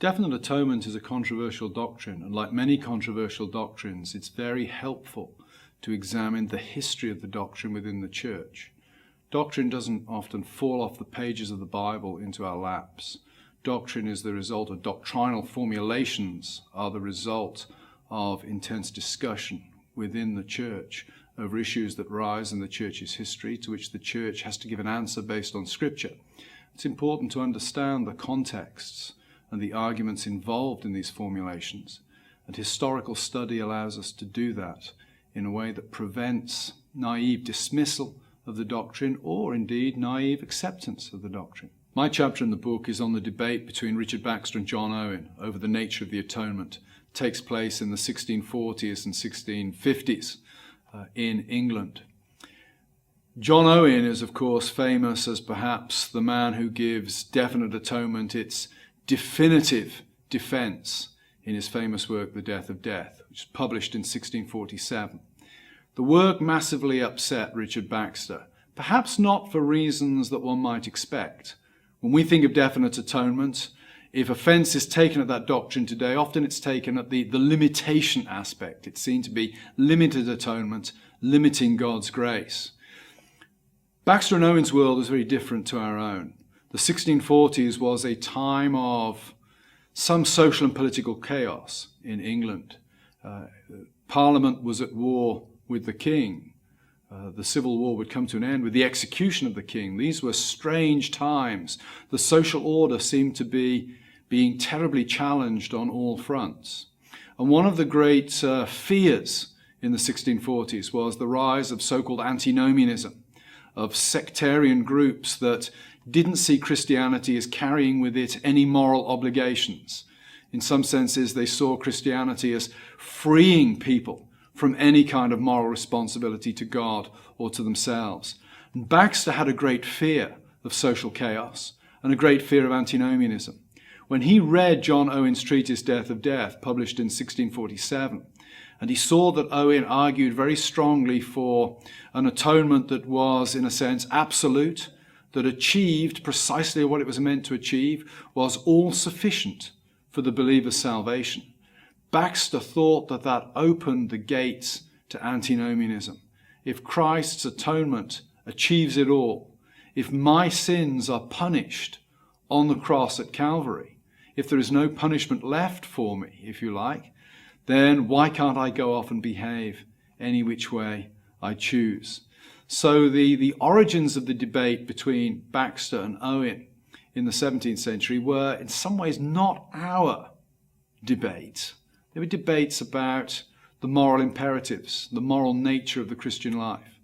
Definite atonement is a controversial doctrine, and like many controversial doctrines, it's very helpful to examine the history of the doctrine within the church. Doctrine doesn't often fall off the pages of the Bible into our laps. Doctrine is the result of doctrinal formulations, are the result of intense discussion within the church over issues that rise in the church's history, to which the church has to give an answer based on Scripture. It's important to understand the contexts and the arguments involved in these formulations, and historical study allows us to do that in a way that prevents naive dismissal of the doctrine or indeed naive acceptance of the doctrine. My chapter in the book is on the debate between Richard Baxter and John Owen over the nature of the atonement. It takes place in the 1640s and 1650s in England. John Owen is, of course, famous as perhaps the man who gives definite atonement its definitive defense in his famous work, The Death of Death, which was published in 1647. The work massively upset Richard Baxter, perhaps not for reasons that one might expect. When we think of definite atonement, if offense is taken at that doctrine today, often it's taken at the limitation aspect. It's seen to be limited atonement, limiting God's grace. Baxter and Owen's world was very different to our own. The 1640s was a time of some social and political chaos in England. Parliament was at war with the king. The Civil War would come to an end with the execution of the king. These were strange times. The social order seemed to be being terribly challenged on all fronts. And one of the great fears in the 1640s was the rise of so-called antinomianism, of sectarian groups that didn't see Christianity as carrying with it any moral obligations. In some senses, they saw Christianity as freeing people from any kind of moral responsibility to God or to themselves. And Baxter had a great fear of social chaos and a great fear of antinomianism. When he read John Owen's treatise, Death of Death, published in 1647, and he saw that Owen argued very strongly for an atonement that was, in a sense, absolute, that achieved precisely what it was meant to achieve, was all sufficient for the believer's salvation. Baxter thought that that opened the gates to antinomianism. If Christ's atonement achieves it all, if my sins are punished on the cross at Calvary, if there is no punishment left for me, if you like, then why can't I go off and behave any which way I choose? So the origins of the debate between Baxter and Owen in the 17th century were in some ways not our debate. They were debates about the moral imperatives, the moral nature of the Christian life.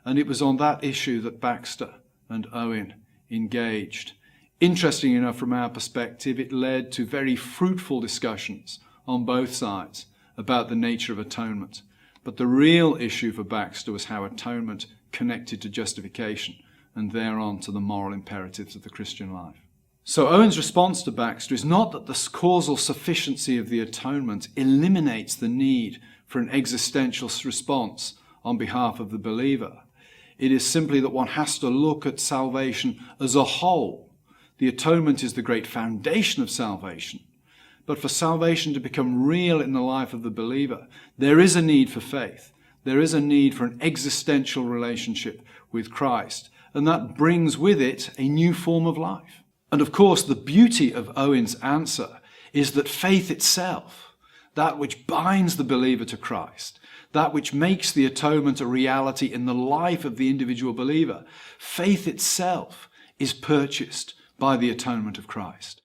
And it was on that issue that Baxter and Owen engaged. Interesting enough, from our perspective, it led to very fruitful discussions on both sides about the nature of atonement. But the real issue for Baxter was how atonement connected to justification and thereon to the moral imperatives of the Christian life. So Owen's response to Baxter is not that the causal sufficiency of the atonement eliminates the need for an existential response on behalf of the believer. It is simply that one has to look at salvation as a whole. The atonement is the great foundation of salvation. But for salvation to become real in the life of the believer, there is a need for faith. There is a need for an existential relationship with Christ. And that brings with it a new form of life. And of course, the beauty of Owen's answer is that faith itself, that which binds the believer to Christ, that which makes the atonement a reality in the life of the individual believer, faith itself is purchased by the atonement of Christ.